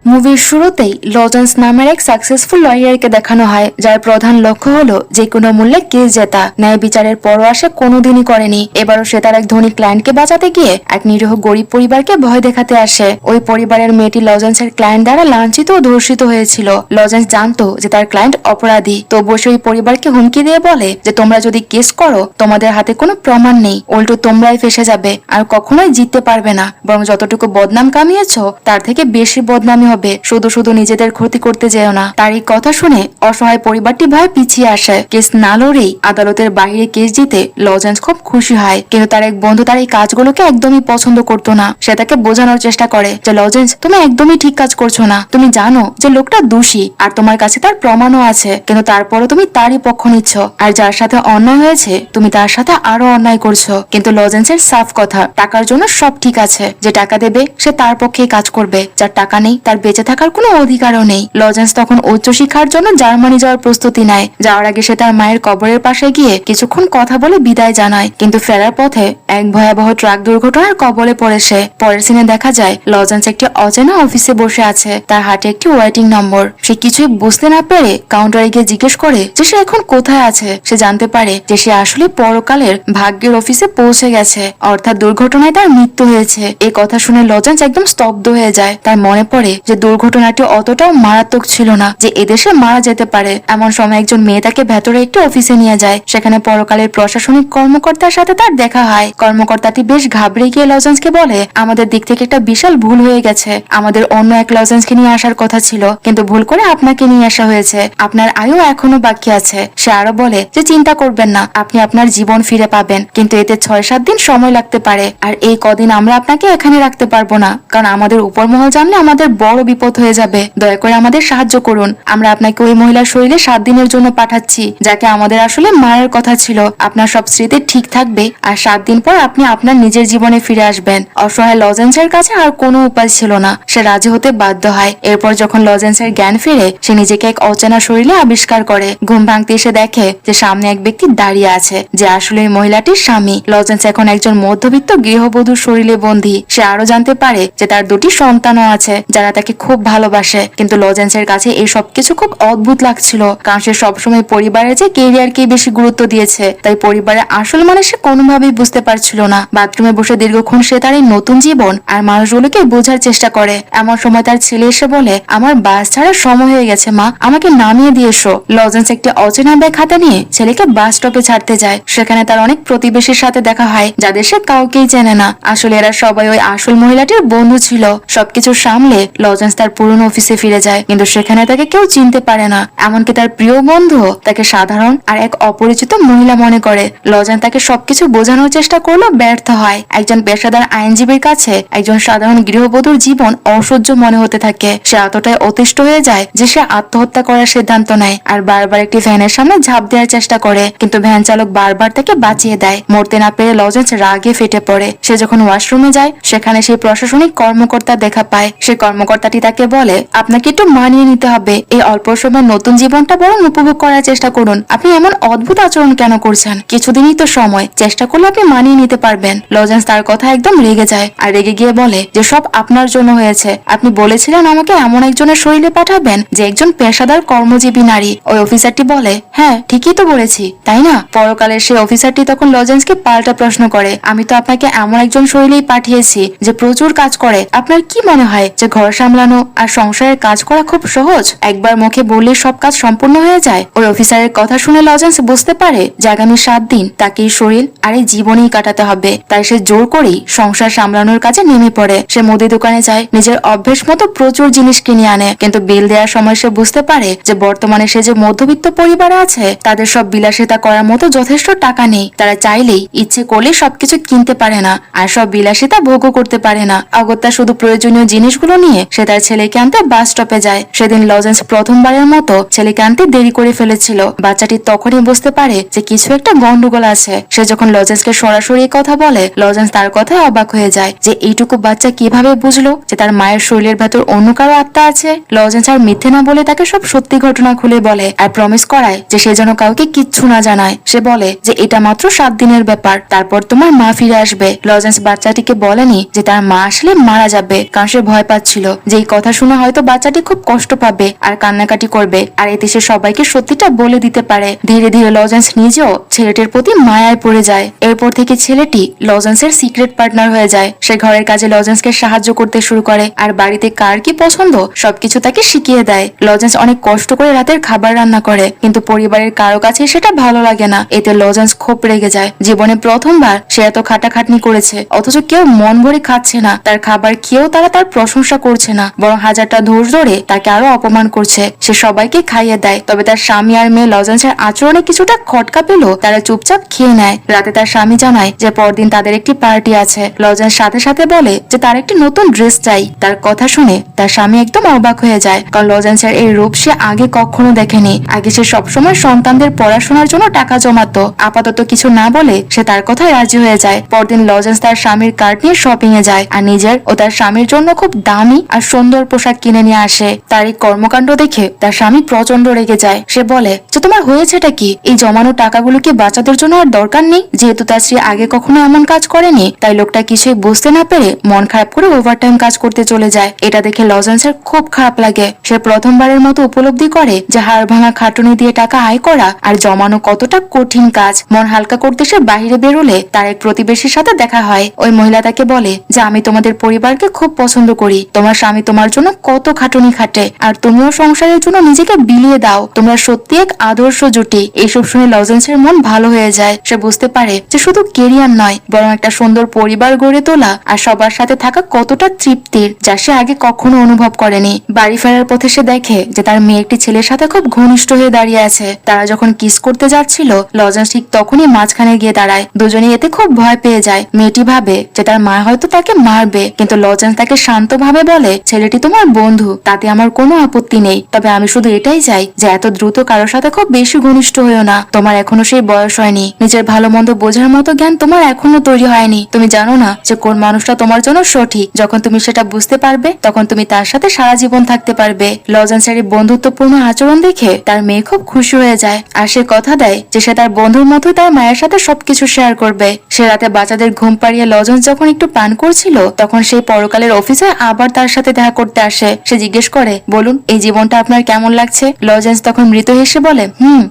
মুভির শুরুতেই লজেন্স নামের এক সাকসেসফুল লয়ারকে দেখানো হয়, যার প্রধান লক্ষ্য হলো যে কোনো মূল্যে কেস জেতা। ন্যায় বিচারের পরোয়া সে কোনোদিনই করেনি। এবারও সে তার এক ধনী ক্লায়েন্টকে বাঁচাতে গিয়ে এক নিরীহ গরিব পরিবারকে ভয় দেখাতে আসে। ওই পরিবারের মেয়েটি লজেন্সের ক্লায়েন্ট দ্বারা লাঞ্ছিত ও ধর্ষিত হয়েছিল। লজেন্স জানতো যে তার ক্লায়েন্ট অপরাধী, তবুও সে ওই পরিবারকে হুমকি দিয়ে বলে যে তোমরা যদি কেস করো তোমাদের হাতে কোনো প্রমাণ নেই, উল্টো তোমরাই ফেসে যাবে আর কখনোই জিততে পারবে না, বরং যতটুকু বদনাম কামিয়েছো তার থেকে বেশি বদনামি হবে। শুধু শুধু নিজেদের ক্ষতি করতে যেও না। তার এই কথা শুনে অসহায় পরিবারটি ভয়ে পিছিয়ে আসে। কেস না লড়েই আদালতের বাইরে কেস জিতে লজেন্স খুব খুশি হয়, কিন্তু তার এক বন্ধু তার এই কাজগুলোকে একদমই পছন্দ করতো না। সে তাকে বোঝানোর চেষ্টা করে যে লজেন্স, তুমি একদমই ঠিক কাজ করছো না। তুমি জানো যে লোকটা দোষী আর তোমার কাছে তার প্রমাণও আছে, কিন্তু তারপরও তুমি তারই পক্ষ নিচ্ছ। আর যার সাথে অন্যায় হয়েছে তুমি তার সাথে আরো অন্যায় করছো। কিন্তু লজেন্সের সাফ কথা, টাকার জন্য সব ঠিক আছে। যে টাকা দেবে সে তার পক্ষেই কাজ করবে, যার টাকা নেই তার বেঁচে থাকার কোনো অধিকারও নেই। লজেন্স তখন উচ্চশিক্ষার জন্য জার্মানি যাওয়ার প্রস্তুতি নেয়। যাওয়ার আগে সে তার মায়ের কবরের পাশে গিয়ে কিছুক্ষণ কথা বলে বিদায় জানায়, কিন্তু ফেরার পথে এক ভয়াবহ ট্রাক দুর্ঘটনার কবলে পড়ে সে। পরের সিনে দেখা যায় লজেন্স একটি অচেনা অফিসে বসে আছে, তার হাতে একটি ওয়েটিং নম্বর। সে কিছুই বুঝতে না পেরে কাউন্টারে গিয়ে জিজ্ঞেস করে যে সে এখন কোথায় আছে। সে জানতে পারে যে সে আসলে পরকালের ভাগ্যের অফিসে পৌঁছে গেছে, অর্থাৎ দুর্ঘটনায় তার মৃত্যু হয়েছে। এই কথা শুনে লজেন্স একদম স্তব্ধ হয়ে যায়। তার মনে পড়ে যে দুর্ঘটনাটি অতটাও মারাত্মক ছিল না যে এদেশে মারা যেতে পারে। এমন সময় একজন মেয়ে তাকে ভেতরে একটি অফিসে নিয়ে যায়। সেখানে পরকালের প্রশাসনিক কর্মকর্তার সাথে তার দেখা হয়। কর্মকর্তাটি বেশ ঘাবড়ে গিয়ে লজেন্সকে বলে, আমাদের দিক থেকে একটা বিশাল ভুল হয়ে গেছে। আমাদের অন্য এক লজেন্সকে নিয়ে আসার কথা ছিল, কিন্তু ভুল করে আপনাকে নিয়ে আসা হয়েছে। আপনার আয়ু এখনো বাকি আছে। সে আরো বলে যে চিন্তা করবেন না, আপনি আপনার জীবন ফিরে পাবেন, কিন্তু এতে 6-7 দিন সময় লাগতে পারে। আর এই কদিন আমরা আপনাকে এখানে রাখতে পারবো না, কারণ আমাদের উপর মহল জানলে আমাদের বড় বিপদ হয়ে যাবে। দয়া করে আমাদের সাহায্য করুন। আমরা আপনাকে ওই মহিলার শরীরে 7 দিনের জন্য পাঠাচ্ছি, যাকে আমাদের আসলে মারার কথা ছিল। আপনার সব স্মৃতি ঠিক থাকবে আর 7 দিন পর আপনি আপনার নিজের জীবনে ফিরে আসবেন। অসহায় লজেন্সের কাছে আর কোনো উপায় ছিল না, সে রাজি হতে বাধ্য হয়। এরপর যখন লজেন্সের জ্ঞান ফিরে সে নিজেকে এক অচেনা শরীরে আবিষ্কার করে। ঘুম ভাঙতে এসে দেখে যে সামনে এক ব্যক্তি দাঁড়িয়ে আছে, যে আসলে ওই মহিলাটির স্বামী। লজেন্স এখন একজন মধ্যবিত্ত গৃহবধূর শরীরে বন্দী। সে আরো জানতে পারে যে তার 2টি সন্তানও আছে যারা তাকে খুব ভালোবাসে। কিন্তু লজেন্সের কাছে এই সবকিছু খুব অদ্ভুত লাগছিল, কারণ সে সবসময় পরিবারের যে কেরিয়ারকে বেশি গুরুত্ব দিয়েছে। তাই পরিবারের আসল মানে সে কোনোভাবেই বুঝতে পারছিল না। বাথরুমে বসে দীর্ঘক্ষণ সে তার এই নতুন জীবন আর মানুষগুলোকে বোঝার চেষ্টা করে। এমন সময় তার ছেলে এসে বলে, আমার বাস ছাড়ার সময় হয়ে গেছে মা, আমাকে নামিয়ে দিয়ে এসো। লজেন্স একটি অচেনা ব্যাগ হাতে নিয়ে ছেলেকে বাস স্টপে ছাড়তে যায়। সেখানে তার অনেক প্রতিবেশীর সাথে দেখা হয়, যাদের সে কাউকেই চেনে না। আসলে এরা সবাই ওই আসল মহিলাটির বন্ধু ছিল। সবকিছু সামলে লজেন্স তার পুরনো অফিসে ফিরে যায়, কিন্তু সেখানে তাকে কেউ চিনতে পারে না। এমনকি তার প্রিয় বন্ধু তাকে সাধারণ আর এক অপরিচিত মহিলা মনে করে। লজেন্স তাকে সবকিছু বোঝানোর চেষ্টা করলেও ব্যর্থ হয়। একজন পেশাদার আইনজীবীর কাছে একজন সাধারণ গৃহবধূর জীবন অসহ্য মনে হতে থাকে। সে এতটাই অতিষ্ঠ হয়ে যায় যে সে আত্মহত্যা করার সিদ্ধান্ত নেয় আর বারবার একটি ভ্যানের সামনে ঝাঁপ দেওয়ার চেষ্টা করে, কিন্তু ভ্যান চালক বারবার তাকে বাঁচিয়ে দেয়। মরতে না পেরে লজেন্স রাগে ফেটে পড়ে। সে যখন ওয়াশরুমে যায় সেখানে সেই প্রশাসনিক কর্মকর্তা দেখা পায়। সে কর্মকর্তাটি তাকে বলে, আপনাকে একটু মানিয়ে নিতে হবে। এই অল্প সময় নতুন জীবনটা বরং উপভোগ করার চেষ্টা করুন। আপনি এমন অদ্ভুত আচরণ কেন করছেন? কিছুদিনই তো সময়, চেষ্টা করলে আপনি মানিয়ে নিতে পারবেন। লজেন্স তার কথা একদম রেগে যায় আর রেগে গিয়ে বলে যে সব আপনার জন্য হয়েছে। আপনি বলেছিলেন আমাকে এমন একজনের শরীরে পাঠাবেন যে একজন পেশাদার কর্মজীবী নারী। ওই অফিসারটি বলে, হ্যাঁ ঠিকই তো বলেছি, তাই না? পরকালের সেই অফিসারটি তখন লজেন্সকে পাল্টা প্রশ্ন করে, আমি তো আপনাকে এমন একজন শরীরেই পাঠিয়েছি যে প্রচুর কাজ করে। আপনার কি মনে হয় যে ঘর সামলানো আর সংসারের কাজ করা খুব সহজ? একবার মুখে বললে সব কাজ সম্পূর্ণ হয়ে যায়? ওই অফিসারের কথা শুনে লজেন্স বুঝতে পারে যে আগামী 7 দিন তাকে এই শরীর আর এই জীবনেই কাটাতে হবে। তাই সে জোর করেই সংসার সামলানোর কাজে নেমে পড়ে। সে মুদি দোকানে যায়, নিজের অভ্যেস মতো প্রচুর জিনিস কিনে আনে, কিন্তু বিল দেওয়ার সময় সে বুঝতে পারে যে বর্তমানে সে যে মধ্যবিত্ত পরিবারে আছে তাদের সব বিলাসিতা করার মতো যথেষ্ট টাকা নেই। তারা চাইলেই ইচ্ছে করলে সবকিছু কিনতে পারে না আর সব বিলাসিতা ভোগও করতে পারে না। অগত্যা শুধু প্রয়োজনীয় জিনিসগুলো নিয়ে সে তার ছেলেকে আনতে বাস স্টপে যায়। সেদিন লজেন্স প্রথমবারের মতো ছেলেকে আনতে দেরি করে ফেলেছিল। বাচ্চাটি তখনই বুঝতে পারে যে কিছু একটা গন্ডগোল আছে। সে যখন লজেন্সকে সরাসরি কথা বলে, লজেন্স তার কথায় অবাক হয়ে যায় যে এইটুকু বাচ্চা কিভাবে বুঝলো যে তার মায়ের শরীরের ভেতর অন্য কারো আত্মা আছে। লজেন্স আর মিথ্যে না বলে তাকে সব সত্যি ঘটনা খুলে বলে আর প্রমিস করায় যে সে যেন কাউকে কিচ্ছু না জানায়। সে বলে যে এটা মাত্র 7 দিনের ব্যাপার, তারপর তোমার মা ফিরে আসবে। লজেন্স বাচ্চাটিকে বলেনি যে তার মা আসলে মারা যাবে, কারণ সে ভয় পাচ্ছিল যেই কথা শুনে হয়তো বাচ্চাটি খুব কষ্ট পাবে আর কান্নাকাটি করবে, আর এতে সে সবাইকে সত্যিটা বলে দিতে পারে। ধীরে ধীরে লজেন্স নিজেও ছেলেটির প্রতি মায়ায় পড়ে যায়। এরপর থেকে ছেলেটি লজেন্সের সিক্রেট পার্টনার হয়ে যায়। সে ঘরের কাজে লজেন্সকে সাহায্য করতে শুরু করে আর বাড়িতে কার কি পছন্দ সবকিছু তাকে শিখিয়ে দেয়। লজেন্স অনেক কষ্ট করে রাতের খাবার রান্না করে, কিন্তু পরিবারের কারো কাছে সেটা ভালো লাগে না। এতে লজেন্স খুব রেগে যায়। জীবনে প্রথমবার সে এত খাটাখাটনি করেছে, অথচ কেউ মন ভরে খাচ্ছে না। তার খাবার খেয়েও তারা তার প্রশংসা করছে না, বরং হাজারটা দোষ ধরে তাকে আরো অপমান করছে। সে সবাইকে খাইয়ে দেয়, তবে তার স্বামী আর মেয়ে লজেন্সের আচরণে কিছুটা খটকা পেল তারা চুপচাপ খেয়ে নেয়। রাতে তার স্বামী জানায় যে পরদিন তাদের একটি পার্টি আছে। লজেন্স সাথে সাথে বলে যে তার একটি নতুন ড্রেস চাই। তার কথা শুনে তার স্বামী একদম অবাক হয়ে যায়, কারণ লজেন্সের এই রূপ সে আগে কখনো দেখেনি। আগে সে সবসময় সন্তানদের পড়াশোনার জন্য টাকা জমাতো। আপাতত কিছু না বলে সে তার কথায় রাজি হয়ে যায়। পরদিন লজেন্স তার স্বামীর কার্ড নিয়ে শপিং এ যায় আর নিজের ও তার স্বামীর জন্য খুব দামি আর সুন্দর পোশাক কিনে নিয়ে আসে। তার এই কর্মকাণ্ড দেখে তার স্বামী প্রচন্ড রেগে যায়। সে বলে যে তোমার হয়েছেটা কি? এই জমানো টাকাগুলো কি বাচ্চাদের জন্য আর দরকার নেই? যেহেতু তার স্ত্রী আগে কখনো এমন কাজ করেনি, তাই লোকটা কিছুই বুঝতে না পেরে মন খারাপ করে ওভারটাইম কাজ করতে চলে যায়। এটা দেখে লজেন্সের খুব খারাপ লাগে। সে প্রথমবারের মতো উপলব্ধি করে যে হাড় ভাঙা খাটুনি দিয়ে টাকা আয় করা আর জমানো কতটা কঠিন কাজ। মন হালকা করতে সে বাইরে বেরোলে তার এক প্রতিবেশীর সাথে দেখা হয়। ওই মহিলা তাকে বলে যে আমি তোমাদের পরিবারকে খুব পছন্দ করি। তোমার স্বামী তোমার জন্য কত খাটুনি খাটে আর তুমিও সংসারের জন্য নিজেকে বিলিয়ে দাও। তোমরা সত্যি এক আদর্শ জুটি। এইসব শুনে লজেন্সের মন ভালো হয়ে যায়। সে বুঝতে পারে যে শুধু কেরিয়ার নয়, বরং একটা সুন্দর পরিবার গড়ে তোলা আর সবার সাথে থাকা কতটা তৃপ্তির, যা সে আগে কখনো অনুভব করেনি। বাড়ি ফেরার পথে সে দেখে যে তার মেয়ে একটি ছেলের সাথে খুব ঘনিষ্ঠ হয়ে দাঁড়িয়ে আছে। তারা যখন কিস করতে যাচ্ছিল, লজেন্স ঠিক তখনই মাঝখানে গিয়ে দাঁড়ায়। দুজনেই এতে খুব ভয় পেয়ে যায়। মেয়েটি ভাবে যে তার মা হয়তো তাকে মারবে, কিন্তু লজেন্স তাকে শান্তভাবে বলে ছেলেটি তোমার বন্ধু, তাতে আমার কোনো আপত্তি নেই। তবে আমি শুধু এটাই চাই যে এত দ্রুত কারোর সাথে খুব বেশি ঘনিষ্ঠ হয়েও না। তোমার এখনো সেই বয়স হয়নি। নিজের ভালো মন্দ বোঝার মতো জ্ঞান তোমার এখনো তৈরি হয়নি। তুমি জানো না যে কোন মানুষটা তোমার জন্য সঠিক। যখন তুমি সেটা বুঝতে পারবে, তখন তুমি তার সাথে সারা জীবন থাকতে পারবে। লজেন্সের এই বন্ধুত্বপূর্ণ আচরণ দেখে তার মেয়ে খুব খুশি হয়ে যায় আর সে কথা দেয় যে সে তার বন্ধুর মতোই তার মায়ের সাথে সবকিছু শেয়ার করবে। সে রাতে বাচ্চাদের ঘুম পাড়িয়ে লজেন্স যখন একটু পান করছিল, তখন সেই পরকালের অফিসে আবার তার সাথে দেখা করতে আসে। সে জিজ্ঞেস করে, বলুন এই জীবনটা আপনার কেমন লাগছে? লজেন্স তখন মৃত হেসে বলে,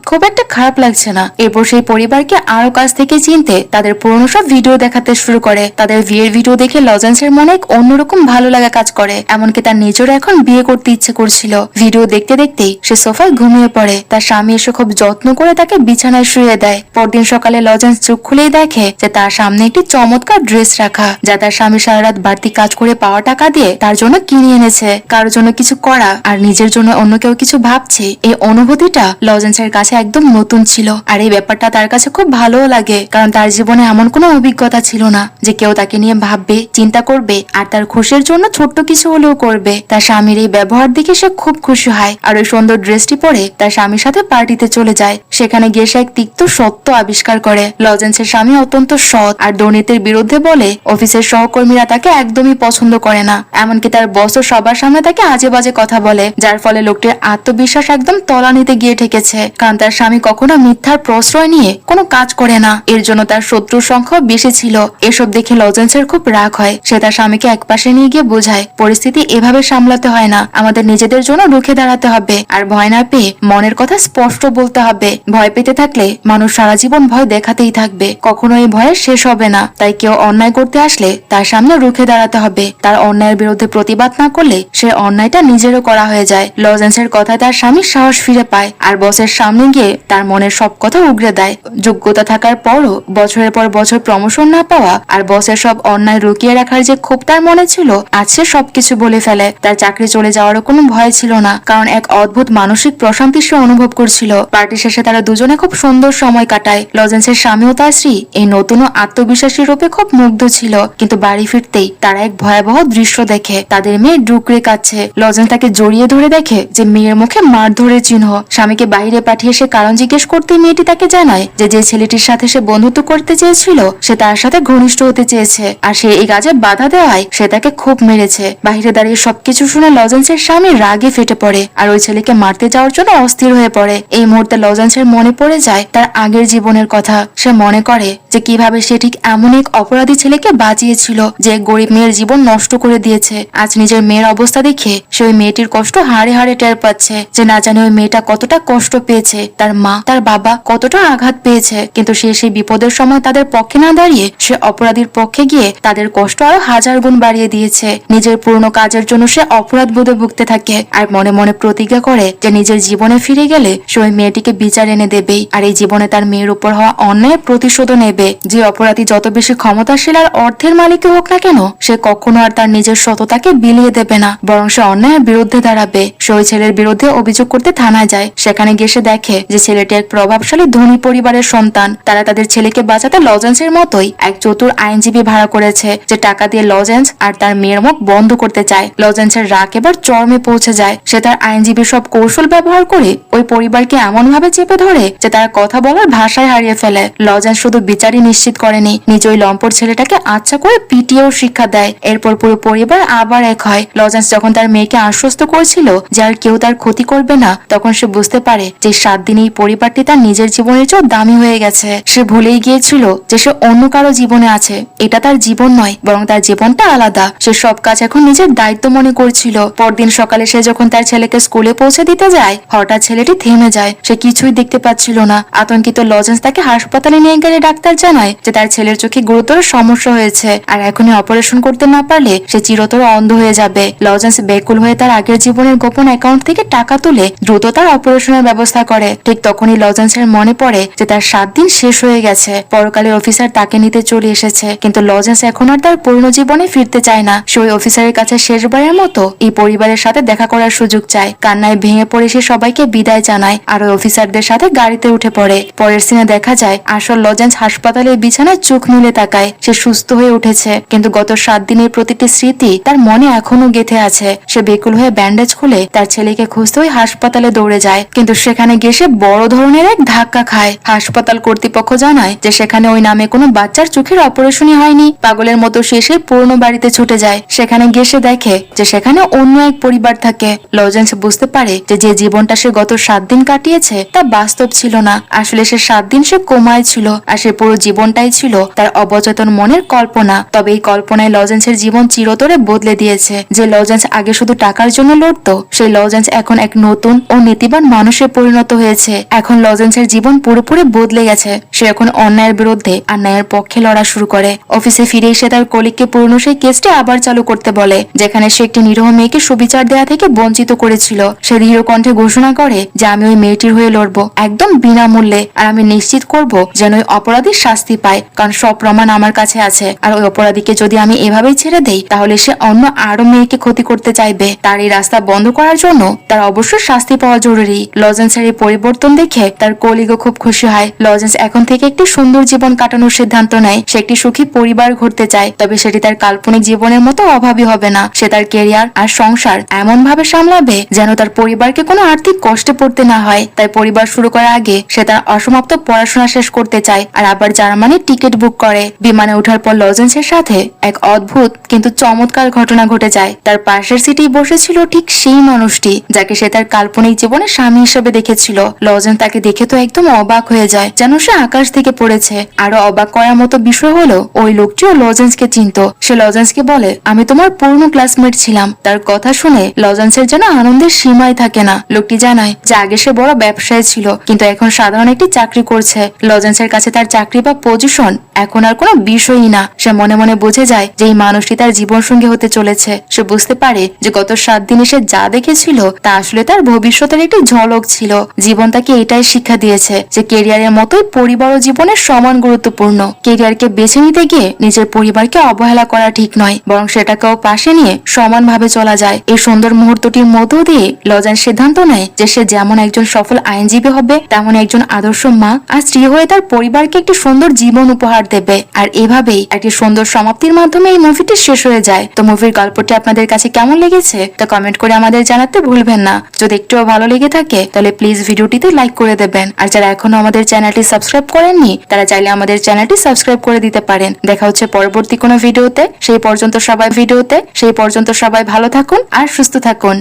খুব একটা খারাপ লাগছে না। এরপর সেই পরিবারকে আরো কাছ থেকে চিনতে তাদের পুরনো সব ভিডিও দেখাতে শুরু করে। তাদের বিয়ের ভিডিও দেখে লজেন্সের মনে এক অন্যরকম ভালো লাগা কাজ করে, এমনকি তার নিজেরও এখন বিয়ে করতে ইচ্ছে করছিল। ভিডিও দেখতে দেখতেই সে সোফায় ঘুমিয়ে পড়ে। তার স্বামী এসে খুব যত্ন করে তাকে বিছানায় শুয়ে দেয়। পরদিন সকালে লজেন্স চোখ খুলেই দেখে যে তার সামনে একটি চমৎকার ড্রেস রাখা, যা তার স্বামী সারা রাত বাড়তি কাজ করে পাওয়া টাকা দিয়ে তার জন্য কিনে এনেছে। কারোর জন্য কিছু করা আর নিজের জন্য অন্য কেউ কিছু ভাবছে, এই অনুভূতিটা লজেন্সের কাছে একদম নতুন ছিল। আর এই ব্যাপারটা তার কাছে খুব ভালোও লাগে, কারণ তার জীবনে এমন কোনো অভিজ্ঞতা ছিল না যে কেউ তাকে নিয়ে ভাববে, চিন্তা করবে আর তার খুশির জন্য ছোট্ট কিছু হলেও করবে। তার স্বামীর এই ব্যবহার দেখে সে খুব খুশি হয় আর ওই সুন্দর ড্রেসটি পরে তার স্বামীর সাথে পার্টিতে চলে যায়। সেখানে গিয়ে সে এক তিক্ত সত্য আবিষ্কার করে। লজেন্সের স্বামী অত্যন্ত সৎ আর দুর্নীতির বিরুদ্ধে বলে অফিসের সহকর্মীরা তাকে একদমই পছন্দ করে না। এমনকি তার বসও সবার সামনে তাকে আজে বাজে কথা বলে, যার ফলে লোকটির আত্মবিশ্বাস একদম তলানিতে গিয়ে ঠেকেছে। কারণ তার স্বামী কখনো মিথ্যার প্রশ্রয় নিয়ে কোনো কাজ করে না। এর জন্য তার শত্রুর সংখ্যাও বেশি ছিল। এসব দেখে লজেন্সের খুব রাগ হয়। সে তার স্বামীকে একপাশে নিয়ে গিয়ে বোঝায়, পরিস্থিতি এভাবে সামলাতে হয় না, আমাদের নিজেদের জন্য রুখে দাঁড়াতে হবে আর ভয় না পেয়ে মনের কথা স্পষ্ট বলতে হবে। ভয় পেতে থাকলে মানুষ সারা জীবন ভয় দেখাতেই থাকবে, কখনো এই ভয়ের শেষ হবে না। তাই কেউ অন্যায় করতে আসলে তার সামনে রুখে দাঁড়াতে হবে। তার অন্যায়ের বিরুদ্ধে প্রতিবাদ না করলে সে অন্যায়টা নিজেরও করা হয়ে যায়। লজেন্সের কথায় তার স্বামী সাহস ফিরে পায় আর বসের সামনে গিয়ে তার মনের সব কথা উগরে দেয়। যোগ্যতা থাকার পরও বছরের পর বছর প্রমোশন না পাওয়া আর বসের সব অন্যায় লুকিয়ে রাখার যে ক্ষোভ তার মনে ছিল, আজ সে সবকিছু বলে ফেলে। তার চাকরি চলে যাওয়ারও কোনো ভয় ছিল না, কারণ এক অদ্ভুত মানসিক প্রশান্তি সে অনুভব করছিল। পার্টি শেষে তারা দুজনে খুব সুন্দর সময় কাটায়। লজেন্সের স্বামী ও তার স্ত্রী এই নতুন ও আত্মবিশ্বাসী রূপে খুব মুগ্ধ ছিল, কিন্তু বাড়ি ফিরতেই তারা এক ভয়াবহ দৃশ্য দেখে। তাদের মেয়ে ডুকরে কাঁদছে। লজেন্স তাকে জড়িয়ে ধরে দেখে যে মেয়ের মুখে মারধরের চিহ্ন। স্বামীকে বাইরে পাঠিয়ে সে কারণ জিজ্ঞেস করতে মেয়েটি তাকে জানায় যে যে ছেলেটির সাথে সে বন্ধুত্ব করতে চেয়েছিল সে তার সাথে ঘনিষ্ঠ হতে চেয়েছে, আর সে এই কাজে বাধা দেওয়ায় সে তাকে খুব মেরেছে। বাইরে দাঁড়িয়ে সবকিছু শুনে লজেন্সের স্বামী রাগে ফেটে পড়ে আর ওই ছেলেকে মারতে যাওয়ার জন্য অস্থির হয়ে পড়ে। এই মুহূর্তে লজেন্সের মনে পড়ে যায় তার আগের জীবনের কথা। সে মনে করে যে কিভাবে সে ঠিক এমন এক অপরাধী ছেলেকে বাঁচিয়েছিল যে গরিব মেয়ের জীবন নষ্ট করে দিয়েছে। আজ নিজের নিজের মেয়ের অবস্থা দেখে সে ওই মেয়েটির কষ্ট হাড়ে হাড়ে টের পাচ্ছে, যে না জানে ওই মেয়েটা কতটা কষ্ট পেয়েছে, তার মা তার বাবা কতটা আঘাত পেয়েছে, কিন্তু সে সেই বিপদের সময় তাদের পক্ষে না দাঁড়িয়ে সে অপরাধীর পক্ষে গিয়ে তাদের কষ্ট আরো 1000 গুণ বাড়িয়ে দিয়েছে। নিজের পুরনো কাজের জন্য সে অপরাধ বোধে ভুগতে থাকে আর মনে মনে প্রতিজ্ঞা করে যে নিজের জীবনে ফিরে গেলে সে ওই মেয়েটিকে বিচার এনে দেবেই, আর এই জীবনে তার মেয়ের উপর হওয়া অন্যায়ের প্রতিশোধ নেবে। যে অপরাধী যত বেশি ক্ষমতাশীল আর অর্থের মালিক হোক না কেন, সে কখনো আর তার নিজের সততাকে বিলিয়ে দেবে না, বরং সে অন্যায়ের বিরুদ্ধে দাঁড়াবে। সে ওই ছেলের বিরুদ্ধে অভিযোগ করতে থানায় যায়। সেখানে গিয়ে সে দেখে যে ছেলেটি এক প্রভাবশালী ধনী পরিবারের সন্তান। তারা তাদের ছেলেকে বাঁচাতে লজেন্সের মতোই এক চতুর আইনজীবী ভাড়া করেছে, যে টাকা দিয়ে লজেন্স আর তার মেয়ের মুখ বন্ধ করতে চায়। লজেন্সের রাগ এবার চরমে পৌঁছে যায়। সে তার আইনজীবীর সব কৌশল ব্যবহার করে ওই পরিবারকে এমন ভাবে চেপে ধরে যে তারা কথা বলার ভাষায় হারিয়ে ফেলে। লজেন্স শুধু বিচারই নিশ্চিত করেনি, নিজ ওই লম্পট ছেলেটাকে আচ্ছা করে পিটিয়েও শিক্ষা দেয়। এরপর পুরো পরিবার আবার এক হয়। লজেন্স যখন তার মেয়েকে আশ্বস্ত করেছিল যে আর কেউ তার ক্ষতি করবে না, তখন সে বুঝতে পারে যে 7 দিনে এই পরিবারটি তার নিজের জীবনের চেয়েও দামি হয়ে গেছে। সে ভুলেই গিয়েছিল যে সে অন্য কারো জীবনে আছে। এটা তার জীবন নয়, বরং তার জীবনটা আলাদা। সে সব কাজ এখন নিজের দায়িত্ব মনে করছিল। পরদিন সকালে সে যখন তার ছেলেকে স্কুলে পৌঁছে দিতে যায়, হঠাৎ ছেলেটি থেমে যায়। সে কিছুই দেখতে পাচ্ছিল না। আতঙ্কিত লজেন্স তাকে হাসপাতালে নিয়ে গেলে ডাক্তার জানায় যে তার ছেলের চোখে গুরুতর সমস্যা হয়েছে, আর এখনই অপারেশন করতে না পারলে সে চিরতর অন্ধ হয়ে যাবে। লজেন্স বেকুল হয়ে তার আগের জীবনের গোপন অ্যাকাউন্ট থেকে টাকা তুলে দ্রুত তার অপারেশনের ব্যবস্থা করে। ঠিক তখনই লজেন্সের মনে পড়ে যে তার 7 দিন শেষ হয়ে গেছে। পরকালের অফিসার তাকে নিতে চলে এসেছে, কিন্তু লজেন্স এখন আর তার পুরনো জীবনে ফিরতে চায় না। সে ওই অফিসারের কাছে শেষবারের মতো এই পরিবারের সাথে দেখা করার সুযোগ চায়। কান্নায় ভেঙে পড়ে সে সবাইকে বিদায় জানায় আর ওই অফিসারদের সাথে গাড়িতে উঠে পড়ে। পরের সিনে দেখা যায় আসল লজেন্স হাসপাতালের বিছানায় চোখ মেলে তাকায়। সে সুস্থ হয়ে উঠেছে, কিন্তু গত 7 দিনের প্রতিটি স্মৃতি তার মনে এখনো গেঁথে আছে। সে বেকুল হয়ে ব্যান্ডেজ খুলে তার ছেলেকে খুঁজতে ওই হাসপাতালে দৌড়ে যায়, কিন্তু সেখানে গিয়ে সে বড় ধরনের এক ধাক্কা খায়। হাসপাতাল কর্তৃপক্ষ জানায় যে সেখানে ওই নামে কোনো বাচ্চার চোখের অপারেশনই হয়নি। পাগলের মতো সে সেই পুরনো বাড়িতে ছুটে যায়। সেখানে গিয়ে সে দেখে যে সেখানে অন্য এক পরিবার থাকে। লজেন্স বুঝতে পারে যে যে জীবনটা সে গত 7 দিন কাটিয়েছে তা বাস্তব ছিল না। আসলে সে 7 দিন সে কোমায় ছিল, আর সে পুরো জীবনটাই ছিল তার অবচেতন মনের কল্পনা। তবে এই কল্পনায় লজেন্সের জীবন চিরতরে বদলে দিয়েছে। যে লজেন্স আগে শুধু টাকার জন্য লড়তো, সেই লজেন্স এখন এক নতুন ও নীতিবান মানুষে পরিণত হয়েছে। এখন লজেন্সের জীবন পুরোপুরি বদলে গেছে। সে এখন অন্যায়ের বিরুদ্ধে আর ন্যায়ের পক্ষে লড়া শুরু করে। অফিসে ফিরে এসে তার কলিগকে পুরনো সেই কেসটি আবার চালু করতে বলে, যেখানে সে একটি নিরীহ মেয়েকে সুবিচার দেয়া থেকে বঞ্চিত করেছিল। সে দৃঢ় কণ্ঠে ঘোষণা করে যে আমি ওই মেয়েটির হয়ে লড়বো, একদম বিনামূল্যে, আর আমি নিশ্চিত করব যেন ওই অপরাধী শাস্তি পায়, কারণ সব প্রমাণ আমার কাছে আছে। আর ওই অপরাধীকে যদি আমি এভাবেই ছেড়ে দেই, তাহলে সে অন্য আরো মেয়েকে ক্ষতি করতে চাইবে। তার এই রাস্তা বন্ধ করার জন্য তার অবশ্যই শাস্তি পাওয়া জরুরি। লজেন্সের এই পরিবর্তন দেখে তার কলিগও খুব খুশি হয়। লজেন্স এখন থেকে একটি সুন্দর জীবন কাটানোর সিদ্ধান্ত নেয়। সে একটি সুখী পরিবার গড়তে চায়, তবে সেটি তার কাল্পনিক জীবনের মতো অভাবী হবে না। সে তার ক্যারিয়ার আর সংসার এমন ভাবে সামলাবে যেন তার পরিবারকে কোনো আর্থিক কষ্টে পড়তে না হয়। তাই পরিবার শুরু করার আগে সে তার অসমাপ্ত পড়াশোনা শেষ করতে চায়, আর আবার জার্মানির টিকিট বুক করে। বিমানে ওঠার পর লজেন্সের সাথে এক অদ্ভুত কিন্তু চমৎকার ঘটনা ঘটে যায়। তার পাশের সিটেই বসেছিল ঠিক সেই মানুষটি যাকে সে তার কাল্পনিক জীবনে স্বামী হিসেবে দেখেছিল। লজেন্স তাকে দেখে তো একদম অবাক হয়ে যায়, যেন সে আকাশ থেকে পড়েছে। আরো অবাক করার মতো বিষয় হলো ওই লোকটিও লজেন্সকে চিনত। সে লজেন্সকে বলে, আমি তোমার পুরনো ক্লাসমেট ছিলাম। তার কথা শুনে লজেন্সের যেন আনন্দের সীমাই থাকে না। লোকটি জানায় যে আগে সে বড় ব্যবসায়ী ছিল, কিন্তু এখন সাধারণ একটি চাকরি করছে। লজেন্সের কাছে তার চাকরি বা পজিশন এখন আর কোনো বিষয়ই না। সে মনে মনে বুঝে যায় যে এই মানুষটি তার জীবন সঙ্গী হতে চলেছে। সে বুঝতে পারে যে গত 7 দিনে সে যা দেখেছিল তা আসলে তার ভবিষ্যতের একটি ঝলক ছিল। জীবন তাকে এটাই শিক্ষা দিয়েছে যে কেরিয়ারের মতোই পরিবার ও জীবনের সমান গুরুত্বপূর্ণ। কেরিয়ারকে বেছে নিতে গিয়ে নিজের পরিবারকে অবহেলা করা ঠিক নয়, বরং সেটাকেও পাশে নিয়ে সমানভাবে চলা যায়। এই সুন্দর মুহূর্তটির মধ্য দিয়ে লজেন্স সিদ্ধান্ত নেয় যে সে যেমন একজন সফল আইনজীবী হবে, তেমন একজন আদর্শ মা আর স্ত্রী হয়ে তার পরিবারকে একটি সুন্দর জীবন উপহার দেবে। আর এভাবেই একটি সুন্দর সমাপ্তির মাধ্যমে এই মুভিটি শেষ হয়ে যায়। তো মুভির গল্পটি আপনাদের কাছে কেমন লেগেছে তা কমেন্ট করে আমাদের জানাতে ভুলবেন না। যদি একটুও ভালো লেগে থাকে তাহলে প্লিজ ভিডিওটিতে লাইক করে দেবেন। আর যারা এখনো আমাদের চ্যানেলটি সাবস্ক্রাইব করেননি তারা চাইলে আমাদের চ্যানেলটি সাবস্ক্রাইব করে দিতে পারেন। দেখা হচ্ছে পরবর্তী কোনো ভিডিওতে। সেই পর্যন্ত সবাই ভালো থাকুন আর সুস্থ থাকুন।